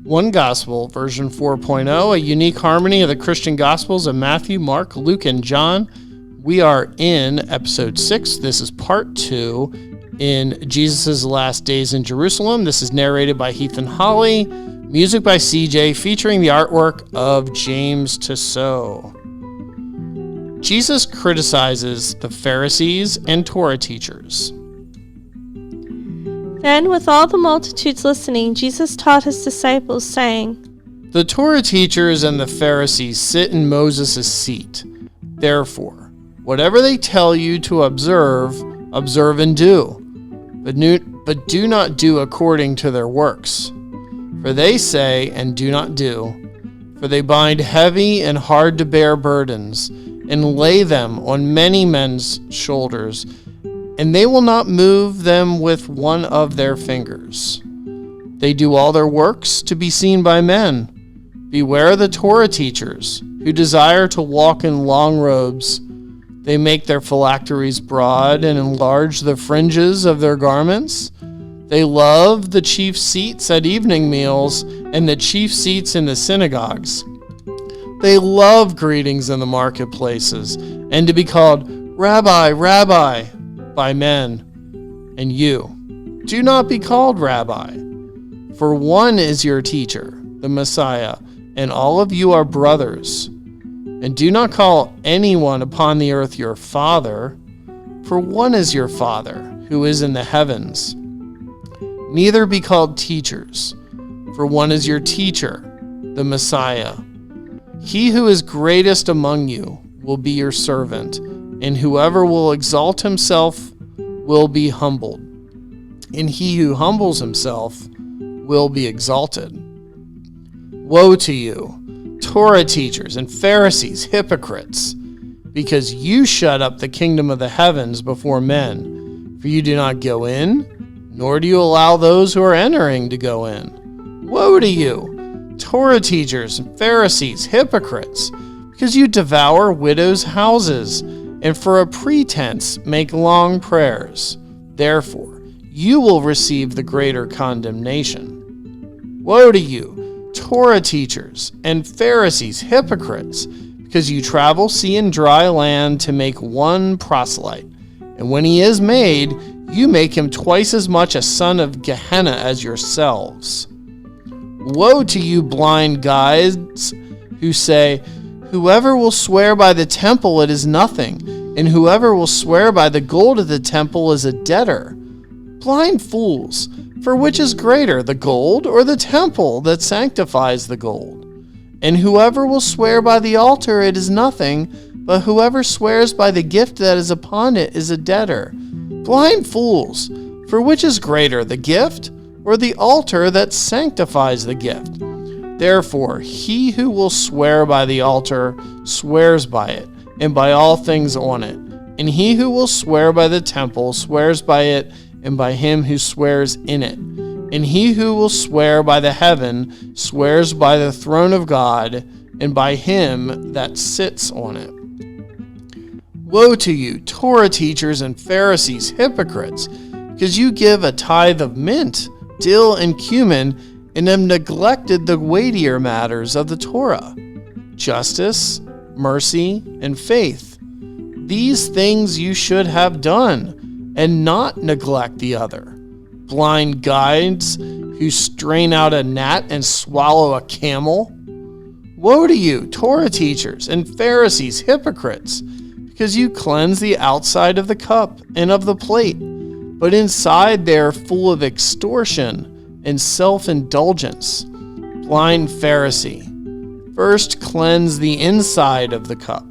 One Gospel, version 4.0, a unique harmony of the Christian Gospels of Matthew, Mark, Luke, and John. We are in episode 6. This is part 2 in Jesus' last days in Jerusalem. This is narrated by Heath and Holly. Music by CJ, featuring the artwork of James Tissot. Jesus criticizes the Pharisees and Torah teachers. Then, with all the multitudes listening, Jesus taught his disciples, saying, The Torah teachers and the Pharisees sit in Moses' seat. Therefore, whatever they tell you to observe, observe and do. But do not do according to their works. For they say and do not do. For they bind heavy and hard to bear burdens, and lay them on many men's shoulders, and they will not move them with one of their fingers. They do all their works to be seen by men. Beware the Torah teachers, who desire to walk in long robes. They make their phylacteries broad and enlarge the fringes of their garments. They love the chief seats at evening meals and the chief seats in the synagogues. They love greetings in the marketplaces and to be called Rabbi, Rabbi by men. And you, do not be called Rabbi, for one is your teacher, the Messiah, and all of you are brothers. And do not call anyone upon the earth your father, for one is your Father, who is in the heavens. Neither be called teachers, for one is your teacher, the Messiah. He who is greatest among you will be your servant, and whoever will exalt himself will be humbled, and he who humbles himself will be exalted. Woe to you, Torah teachers and Pharisees, hypocrites, because you shut up the kingdom of the heavens before men, for you do not go in, nor do you allow those who are entering to go in. Woe to you, Torah teachers and Pharisees, hypocrites, because you devour widows' houses, and for a pretense make long prayers. Therefore, you will receive the greater condemnation. Woe to you, Torah teachers and Pharisees, hypocrites, because you travel sea and dry land to make one proselyte, and when he is made, you make him twice as much a son of Gehenna as yourselves. Woe to you, blind guides, who say, Whoever will swear by the temple, it is nothing, and whoever will swear by the gold of the temple is a debtor. Blind fools, for which is greater, the gold or the temple that sanctifies the gold? And whoever will swear by the altar, it is nothing, but whoever swears by the gift that is upon it is a debtor. Blind fools, for which is greater, the gift or the altar that sanctifies the gift? Therefore, he who will swear by the altar swears by it, and by all things on it. And he who will swear by the temple swears by it, and by him who swears in it. And he who will swear by the heaven swears by the throne of God, and by him that sits on it. Woe to you, Torah teachers and Pharisees, hypocrites, because you give a tithe of mint, dill, and cumin, and have neglected the weightier matters of the Torah, justice, mercy, and faith. These things you should have done, and not neglect the other. Blind guides who strain out a gnat and swallow a camel. Woe to you, Torah teachers and Pharisees, hypocrites, because you cleanse the outside of the cup and of the plate, but inside they are full of extortion and self-indulgence. Blind Pharisee, first cleanse the inside of the cup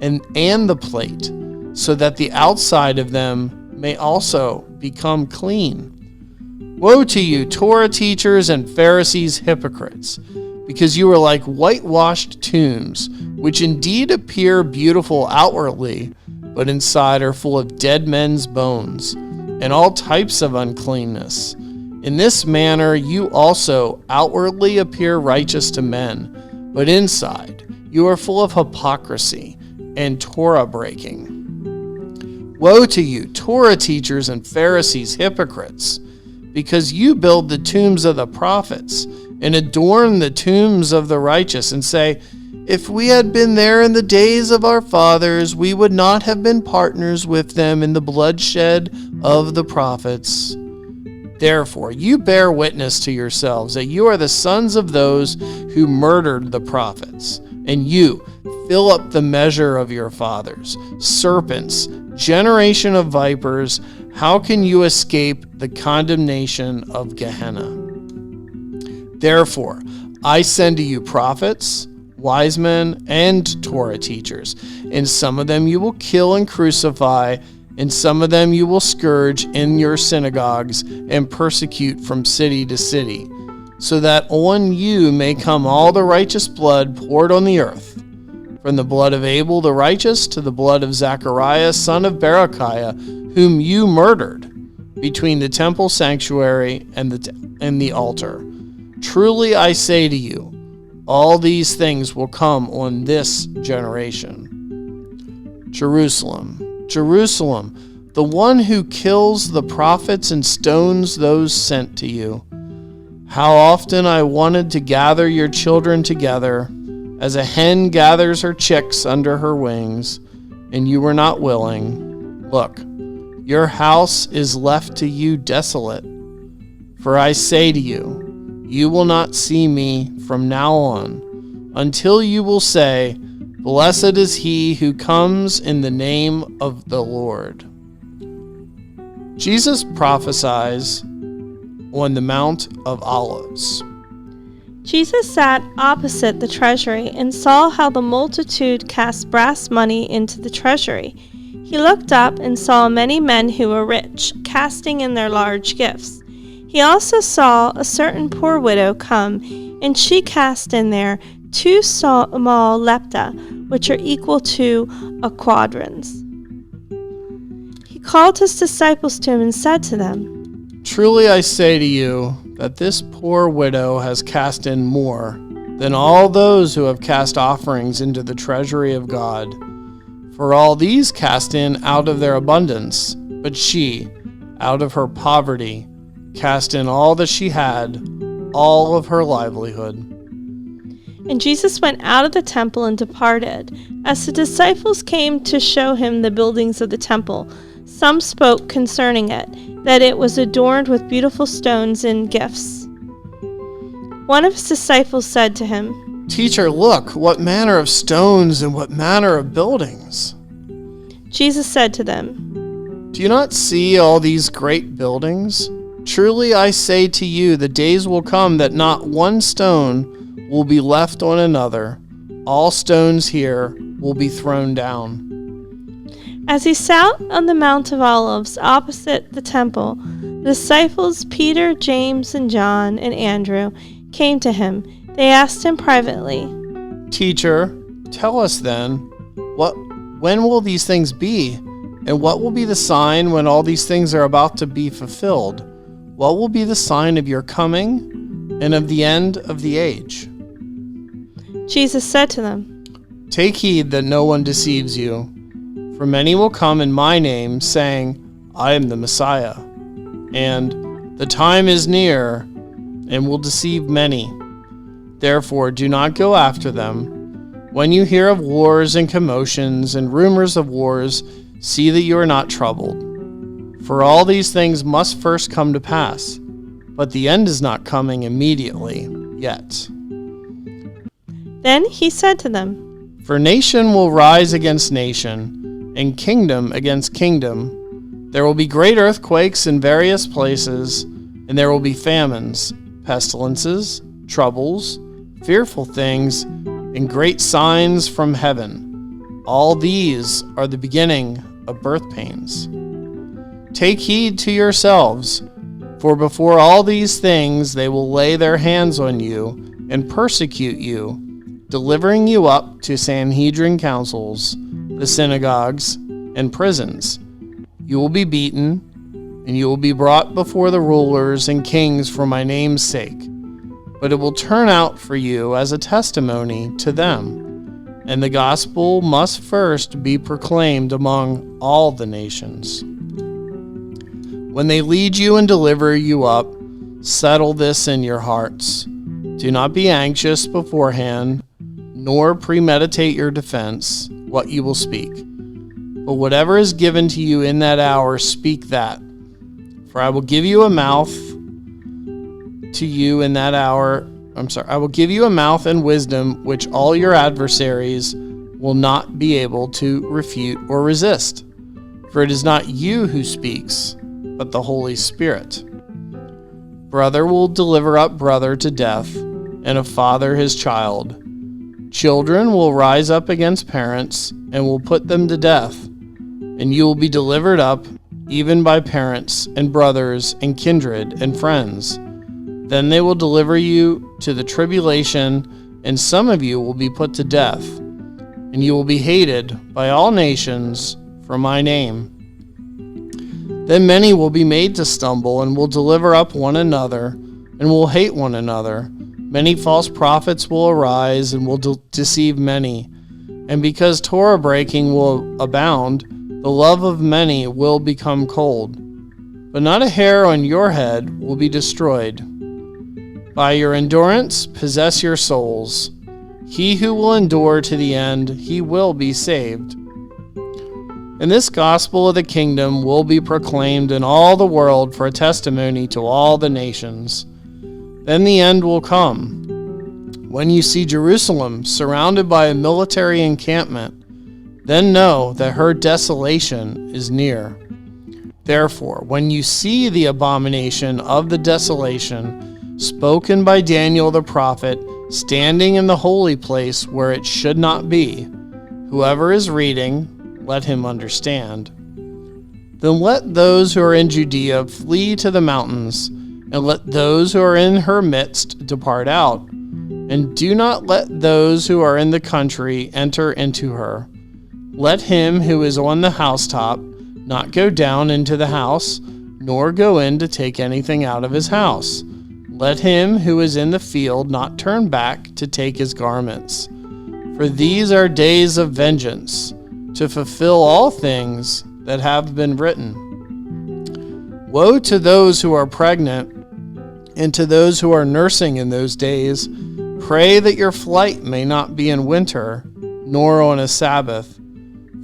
and the plate, so that the outside of them may also become clean. Woe to you, Torah teachers and Pharisees, hypocrites, because you are like whitewashed tombs, which indeed appear beautiful outwardly, but inside are full of dead men's bones and all types of uncleanness. In this manner you also outwardly appear righteous to men, but inside you are full of hypocrisy and Torah breaking. Woe to you, Torah teachers and Pharisees, hypocrites, because you build the tombs of the prophets and adorn the tombs of the righteous, and say, if we had been there in the days of our fathers, we would not have been partners with them in the bloodshed of the prophets. Therefore, you bear witness to yourselves that you are the sons of those who murdered the prophets, and you fill up the measure of your fathers. Serpents, generation of vipers, how can you escape the condemnation of Gehenna? Therefore, I send to you prophets, wise men, and Torah teachers, and some of them you will kill and crucify, and some of them you will scourge in your synagogues and persecute from city to city, so that on you may come all the righteous blood poured on the earth, from the blood of Abel the righteous to the blood of Zechariah son of Berechiah, whom you murdered between the temple sanctuary and the altar. Truly I say to you, all these things will come on this generation. Jerusalem, Jerusalem, the one who kills the prophets and stones those sent to you. How often I wanted to gather your children together, as a hen gathers her chicks under her wings, and you were not willing. Look, your house is left to you desolate. For I say to you, you will not see me from now on, until you will say, blessed is he who comes in the name of the Lord. Jesus prophesies on the Mount of Olives. Jesus sat opposite the treasury and saw how the multitude cast brass money into the treasury. He looked up and saw many men who were rich, casting in their large gifts. He also saw a certain poor widow come, and she cast in there 2 small lepta, which are equal to a quadrans. He called his disciples to him and said to them, truly I say to you that this poor widow has cast in more than all those who have cast offerings into the treasury of God. For all these cast in out of their abundance, but she, out of her poverty, cast in all that she had, all of her livelihood. And Jesus went out of the temple and departed. As the disciples came to show him the buildings of the temple, some spoke concerning it, that it was adorned with beautiful stones and gifts. One of his disciples said to him, Teacher, look, what manner of stones and what manner of buildings. Jesus said to them, do you not see all these great buildings? Truly I say to you, the days will come that not one stone will be left on another. All stones here will be thrown down. As he sat on the Mount of Olives opposite the temple, the disciples Peter, James, and John, and Andrew came to him. They asked him privately, Teacher, tell us then, when will these things be? And what will be the sign when all these things are about to be fulfilled? What will be the sign of your coming and of the end of the age? Jesus said to them, take heed that no one deceives you. For many will come in my name, saying, I am the Messiah, and the time is near, and will deceive many. Therefore, do not go after them. When you hear of wars and commotions and rumors of wars, see that you are not troubled. For all these things must first come to pass, but the end is not coming immediately yet. Then he said to them, for nation will rise against nation, and kingdom against kingdom. There will be great earthquakes in various places, and there will be famines, pestilences, troubles, fearful things, and great signs from heaven. All these are the beginning of birth pains. Take heed to yourselves, for before all these things they will lay their hands on you and persecute you, delivering you up to Sanhedrin councils, the synagogues, and prisons. You will be beaten, and you will be brought before the rulers and kings for my name's sake. But it will turn out for you as a testimony to them, and the gospel must first be proclaimed among all the nations. When they lead you and deliver you up, settle this in your hearts. Do not be anxious beforehand, nor premeditate your defense, what you will speak. But whatever is given to you in that hour, speak that. For I will give you a mouth to you in that hour. I will give you a mouth and wisdom which all your adversaries will not be able to refute or resist. For it is not you who speaks, but the Holy Spirit. Brother will deliver up brother to death, and a father his child. Children will rise up against parents, and will put them to death. And you will be delivered up, even by parents, and brothers, and kindred, and friends. Then they will deliver you to the tribulation, and some of you will be put to death. And you will be hated by all nations for my name. Then many will be made to stumble, and will deliver up one another, and will hate one another. Many false prophets will arise, and will deceive many. And because Torah breaking will abound, the love of many will become cold. But not a hair on your head will be destroyed. By your endurance possess your souls. He who will endure to the end, he will be saved. And this gospel of the kingdom will be proclaimed in all the world for a testimony to all the nations. Then the end will come. When you see Jerusalem surrounded by a military encampment, then know that her desolation is near. Therefore, when you see the abomination of the desolation spoken by Daniel the prophet standing in the holy place where it should not be, whoever is reading, let him understand. Then let those who are in Judea flee to the mountains, and let those who are in her midst depart out. And do not let those who are in the country enter into her. Let him who is on the housetop not go down into the house, nor go in to take anything out of his house. Let him who is in the field not turn back to take his garments. For these are days of vengeance, to fulfill all things that have been written. Woe to those who are pregnant, and to those who are nursing in those days. Pray that your flight may not be in winter, nor on a Sabbath.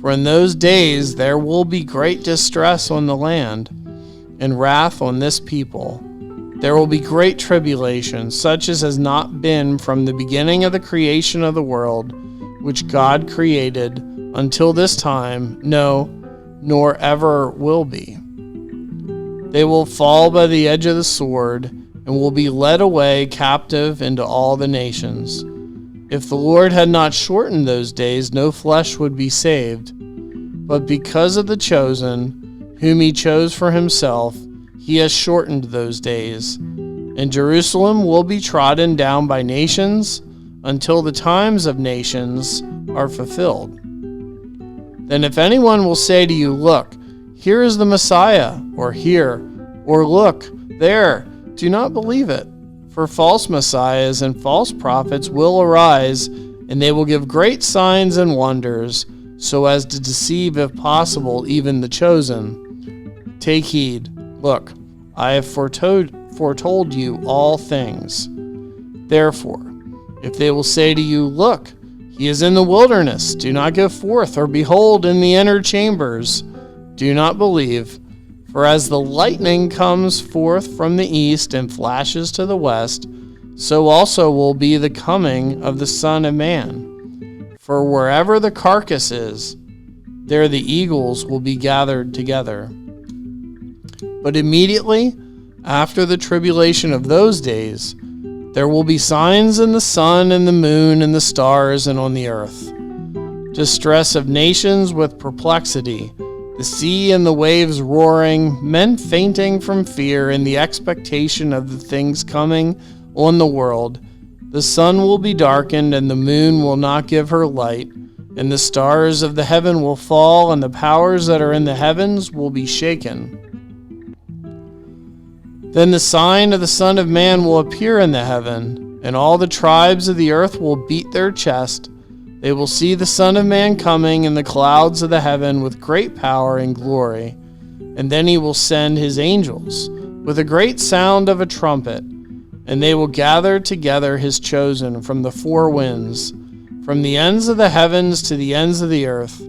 For in those days there will be great distress on the land, and wrath on this people. There will be great tribulation, such as has not been from the beginning of the creation of the world, which God created, until this time, no, nor ever will be. They will fall by the edge of the sword, and will be led away captive into all the nations. If the Lord had not shortened those days, no flesh would be saved. But because of the chosen, whom he chose for himself, he has shortened those days. And Jerusalem will be trodden down by nations, until the times of nations are fulfilled. Then if anyone will say to you, look, here is the Messiah, or here, or look, there, do not believe it. For false messiahs and false prophets will arise, and they will give great signs and wonders, so as to deceive, if possible, even the chosen. Take heed. Look, I have foretold you all things. Therefore, if they will say to you, look, he is in the wilderness, do not go forth, or behold, in the inner chambers, do not believe. For as the lightning comes forth from the east and flashes to the west, so also will be the coming of the Son of Man. For wherever the carcass is, there the eagles will be gathered together. But immediately after the tribulation of those days, there will be signs in the sun and the moon and the stars and on the earth. Distress of nations with perplexity, the sea and the waves roaring, men fainting from fear in the expectation of the things coming on the world. The sun will be darkened, and the moon will not give her light, and the stars of the heaven will fall, and the powers that are in the heavens will be shaken. Then the sign of the Son of Man will appear in the heaven, and all the tribes of the earth will beat their chest. They will see the Son of Man coming in the clouds of the heaven with great power and glory. And then he will send his angels with a great sound of a trumpet, and they will gather together his chosen from the four winds, from the ends of the heavens to the ends of the earth.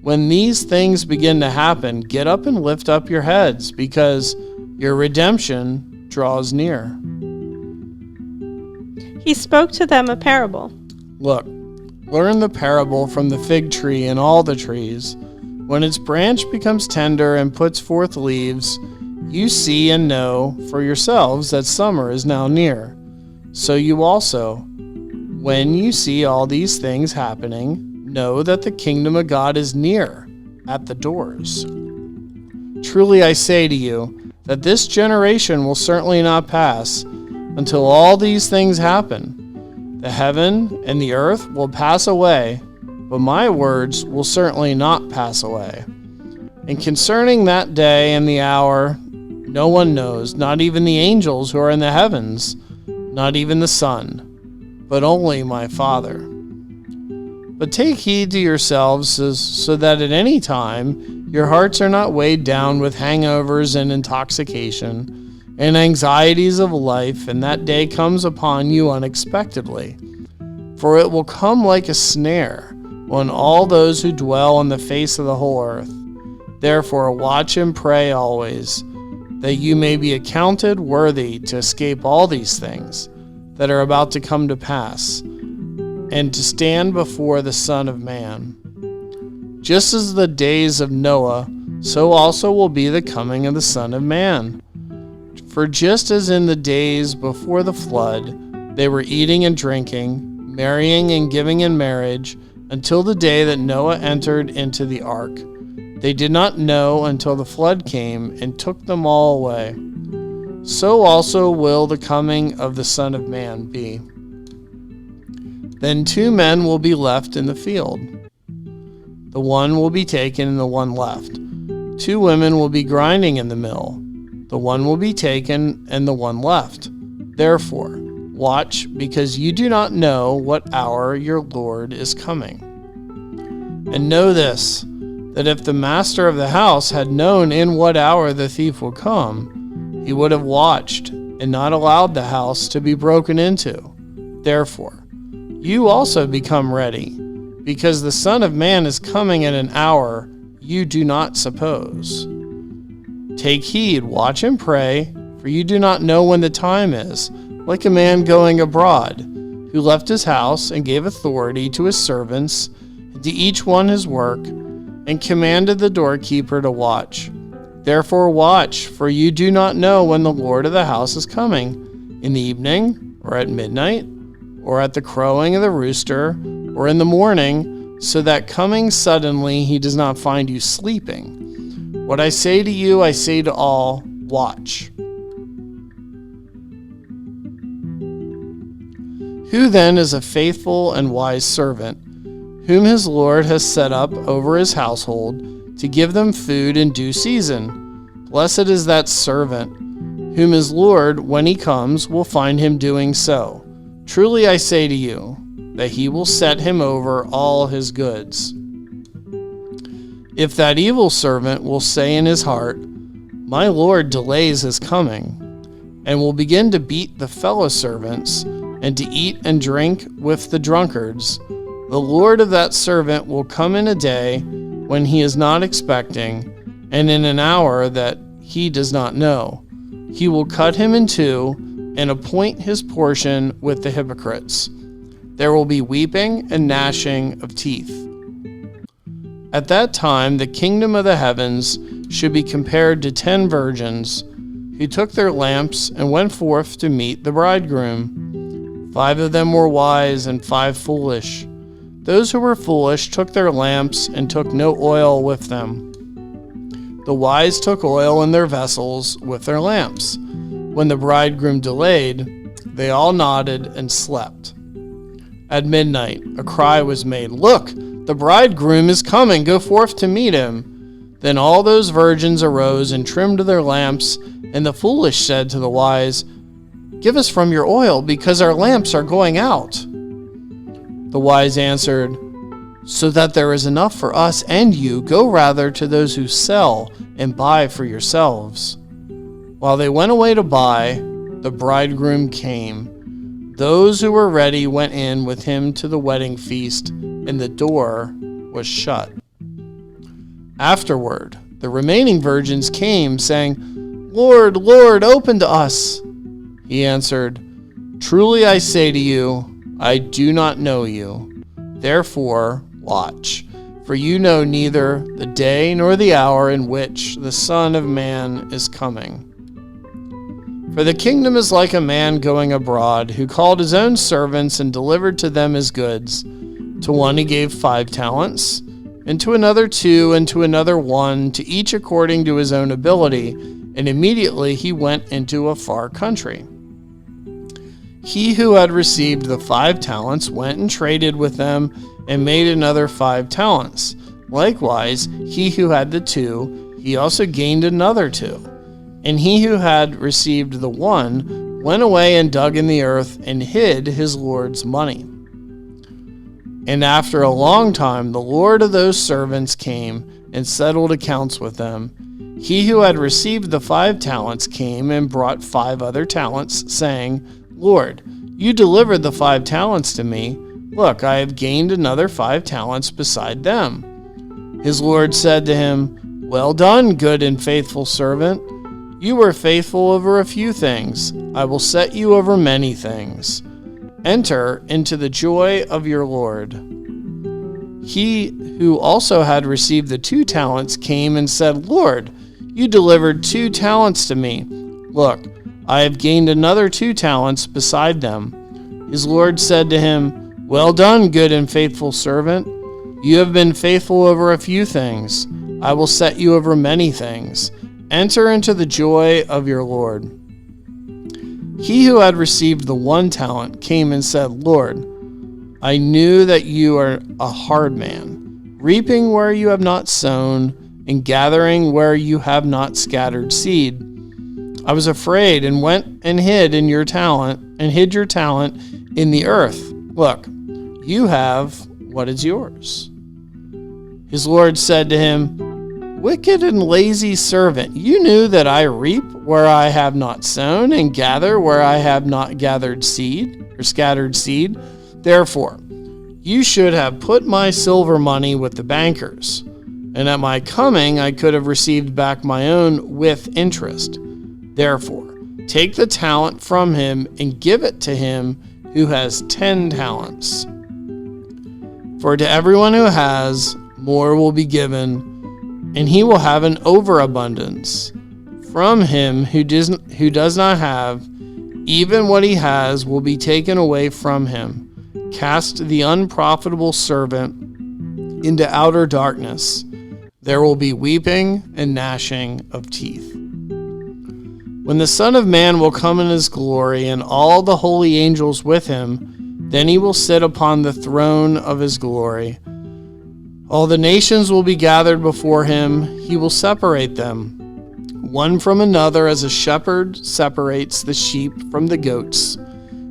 When these things begin to happen, get up and lift up your heads, because your redemption draws near." He spoke to them a parable. "Look, learn the parable from the fig tree and all the trees. When its branch becomes tender and puts forth leaves, you see and know for yourselves that summer is now near. So you also, when you see all these things happening, know that the kingdom of God is near, at the doors. Truly I say to you, that this generation will certainly not pass until all these things happen. The heaven and the earth will pass away, but my words will certainly not pass away. And concerning that day and the hour, no one knows, not even the angels who are in the heavens, not even the Son, but only my Father. But take heed to yourselves so that at any time your hearts are not weighed down with hangovers and intoxication and anxieties of life, and that day comes upon you unexpectedly. For it will come like a snare on all those who dwell on the face of the whole earth. Therefore watch and pray always, that you may be accounted worthy to escape all these things that are about to come to pass, and to stand before the Son of Man. Just as the days of Noah, so also will be the coming of the Son of Man. For just as in the days before the flood, they were eating and drinking, marrying and giving in marriage, until the day that Noah entered into the ark. They did not know until the flood came and took them all away. So also will the coming of the Son of Man be. Then 2 men will be left in the field. The one will be taken and the one left. 2 women will be grinding in the mill. The one will be taken and the one left. Therefore, watch, because you do not know what hour your Lord is coming. And know this, that if the master of the house had known in what hour the thief would come, he would have watched and not allowed the house to be broken into. Therefore, you also become ready, because the Son of Man is coming at an hour you do not suppose. Take heed, watch and pray, for you do not know when the time is, like a man going abroad, who left his house and gave authority to his servants, and to each one his work, and commanded the doorkeeper to watch. Therefore watch, for you do not know when the Lord of the house is coming, in the evening, or at midnight, or at the crowing of the rooster, or in the morning, so that coming suddenly he does not find you sleeping. What I say to you, I say to all, watch. Who then is a faithful and wise servant, whom his Lord has set up over his household, to give them food in due season? Blessed is that servant, whom his Lord, when he comes, will find him doing so. Truly I say to you, that he will set him over all his goods. If that evil servant will say in his heart, my Lord delays his coming, and will begin to beat the fellow servants, and to eat and drink with the drunkards, the Lord of that servant will come in a day when he is not expecting, and in an hour that he does not know. He will cut him in two, and appoint his portion with the hypocrites. There will be weeping and gnashing of teeth. At that time the kingdom of the heavens should be compared to 10 virgins, who took their lamps and went forth to meet the bridegroom. 5 of them were wise and 5 foolish. Those who were foolish took their lamps and took no oil with them. The wise took oil in their vessels with their lamps. When the bridegroom delayed, they all nodded and slept. At midnight, a cry was made, "Look, the bridegroom is coming, go forth to meet him." Then all those virgins arose and trimmed their lamps, and the foolish said to the wise, "Give us from your oil, because our lamps are going out." The wise answered, "So that there is enough for us and you, go rather to those who sell and buy for yourselves." While they went away to buy, the bridegroom came. Those who were ready went in with him to the wedding feast, and the door was shut. Afterward, the remaining virgins came, saying, Lord, Lord, open to us. He answered, Truly I say to you, I do not know you. Therefore, watch, for you know neither the day nor the hour in which the Son of Man is coming. For the kingdom is like a man going abroad, who called his own servants and delivered to them his goods. To one he gave 5 talents, and to another 2, and to another 1, to each according to his own ability, and immediately he went into a far country. He who had received the 5 talents went and traded with them, and made another 5 talents. Likewise, he who had the 2, he also gained another 2. And he who had received the 1 went away and dug in the earth and hid his Lord's money. And after a long time, the Lord of those servants came and settled accounts with them. He who had received the 5 talents came and brought 5 other talents, saying, Lord, you delivered the 5 talents to me. Look, I have gained another 5 talents beside them. His Lord said to him, Well done, good and faithful servant. You were faithful over a few things. I will set you over many things. Enter into the joy of your Lord. He who also had received the 2 talents came and said, Lord, you delivered 2 talents to me. Look, I have gained another 2 talents beside them. His Lord said to him, Well done, good and faithful servant. You have been faithful over a few things. I will set you over many things. Enter into the joy of your Lord. He who had received the 1 talent came and said, Lord, I knew that you are a hard man, reaping where you have not sown, and gathering where you have not scattered seed. I was afraid and went and hid your talent in the earth. Look, you have what is yours. His Lord said to him, Wicked and lazy servant, you knew that I reap where I have not sown and gather where I have not gathered seed or scattered seed. Therefore, you should have put my silver money with the bankers, and at my coming I could have received back my own with interest. Therefore, take the talent from him and give it to him who has 10 talents. For to everyone who has, more will be given, and he will have an overabundance. From him who does not have, even what he has will be taken away from him. Cast the unprofitable servant into outer darkness. There will be weeping and gnashing of teeth. When the Son of Man will come in his glory, and all the holy angels with him, then he will sit upon the throne of his glory. All the nations will be gathered before him. He will separate them, one from another, as a shepherd separates the sheep from the goats.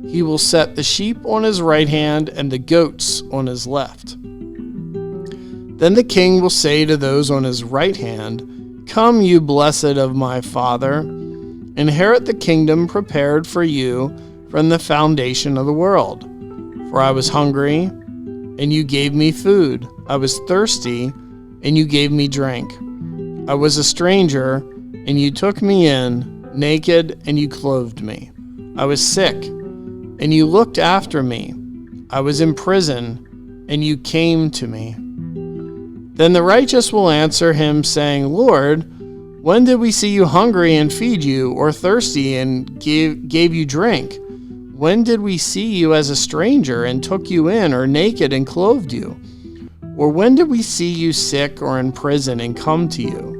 He will set the sheep on his right hand and the goats on his left. Then the king will say to those on his right hand, Come, you blessed of my Father, inherit the kingdom prepared for you from the foundation of the world. For I was hungry, and you gave me food. I was thirsty, and you gave me drink. I was a stranger, and you took me in, naked, and you clothed me. I was sick, and you looked after me. I was in prison, and you came to me. Then the righteous will answer him, saying, Lord, when did we see you hungry and feed you, or thirsty and gave you drink? When did we see you as a stranger and took you in, or naked and clothed you? Or when did we see you sick or in prison and come to you?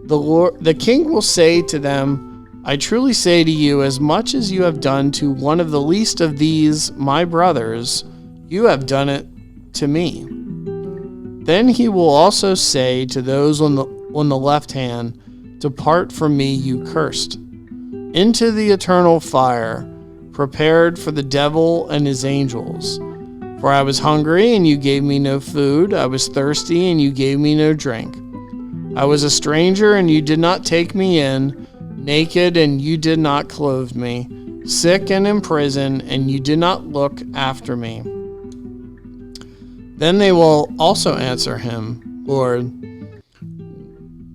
The king will say to them, I truly say to you, as much as you have done to one of the least of these, my brothers, you have done it to me. Then he will also say to those on the left hand, Depart from me, you cursed, into the eternal fire, prepared for the devil and his angels. For I was hungry, and you gave me no food. I was thirsty, and you gave me no drink. I was a stranger, and you did not take me in, naked, and you did not clothe me, sick and in prison, and you did not look after me.' Then they will also answer him, 'Lord,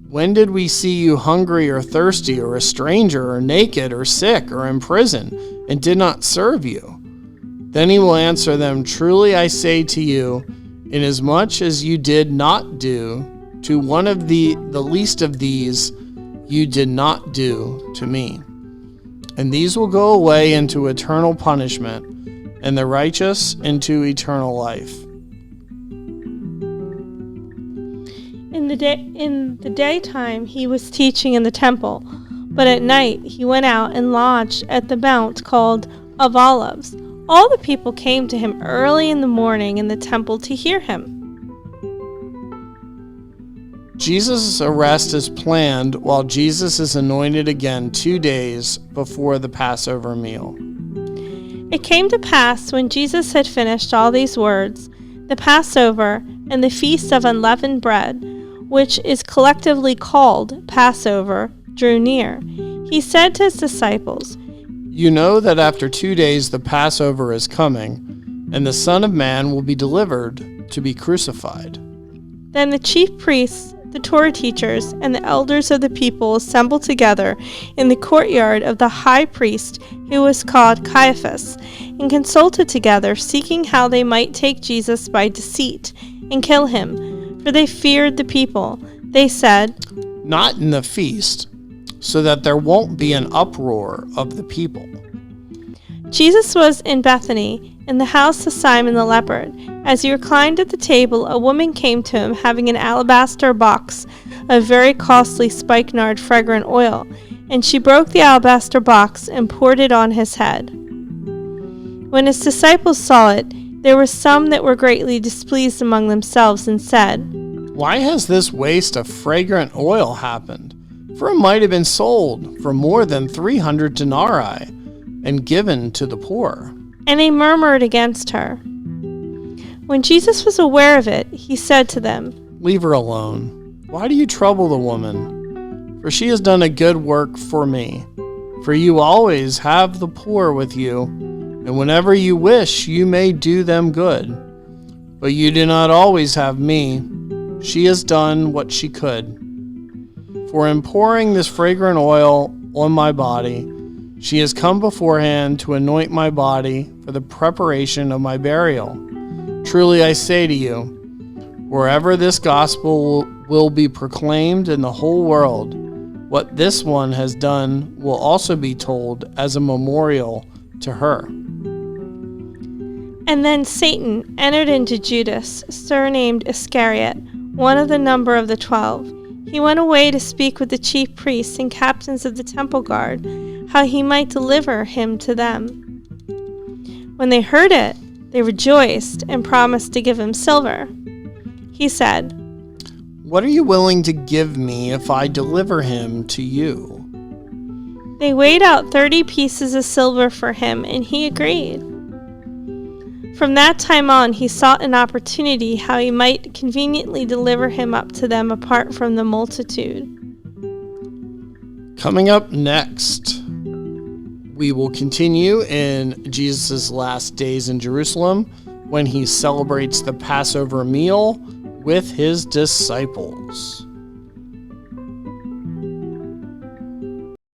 when did we see you hungry or thirsty or a stranger or naked or sick or in prison and did not serve you?' Then he will answer them, 'Truly I say to you, inasmuch as you did not do to one of the least of these, you did not do to me.' And these will go away into eternal punishment, and the righteous into eternal life." In the daytime he was teaching in the temple, but at night he went out and lodged at the mount called of Olives. All the people came to him early in the morning in the temple to hear him. Jesus' arrest is planned while Jesus is anointed again 2 days before the Passover meal. It came to pass when Jesus had finished all these words, the Passover and the feast of unleavened bread, which is collectively called Passover, drew near. He said to his disciples, "You know that after 2 days the Passover is coming, and the Son of Man will be delivered to be crucified." Then the chief priests, the Torah teachers, and the elders of the people assembled together in the courtyard of the high priest, who was called Caiaphas, and consulted together, seeking how they might take Jesus by deceit and kill him, for they feared the people. They said, "Not in the feast, so that there won't be an uproar of the people." Jesus was in Bethany, in the house of Simon the leper. As he reclined at the table, a woman came to him, having an alabaster box of very costly spikenard fragrant oil, and she broke the alabaster box and poured it on his head. When his disciples saw it, there were some that were greatly displeased among themselves, and said, "Why has this waste of fragrant oil happened? For it might have been sold for more than 300 denarii and given to the poor." And they murmured against her. When Jesus was aware of it, he said to them, "Leave her alone. Why do you trouble the woman? For she has done a good work for me. For you always have the poor with you, and whenever you wish, you may do them good. But you do not always have me. She has done what she could. For in pouring this fragrant oil on my body, she has come beforehand to anoint my body for the preparation of my burial. Truly I say to you, wherever this gospel will be proclaimed in the whole world, what this one has done will also be told as a memorial to her." And then Satan entered into Judas, surnamed Iscariot, one of the number of the 12. He went away to speak with the chief priests and captains of the temple guard, how he might deliver him to them. When they heard it, they rejoiced and promised to give him silver. He said, "What are you willing to give me if I deliver him to you?" They weighed out 30 pieces of silver for him, and he agreed. From that time on, he sought an opportunity how he might conveniently deliver him up to them apart from the multitude. Coming up next, we will continue in Jesus' last days in Jerusalem when he celebrates the Passover meal with his disciples.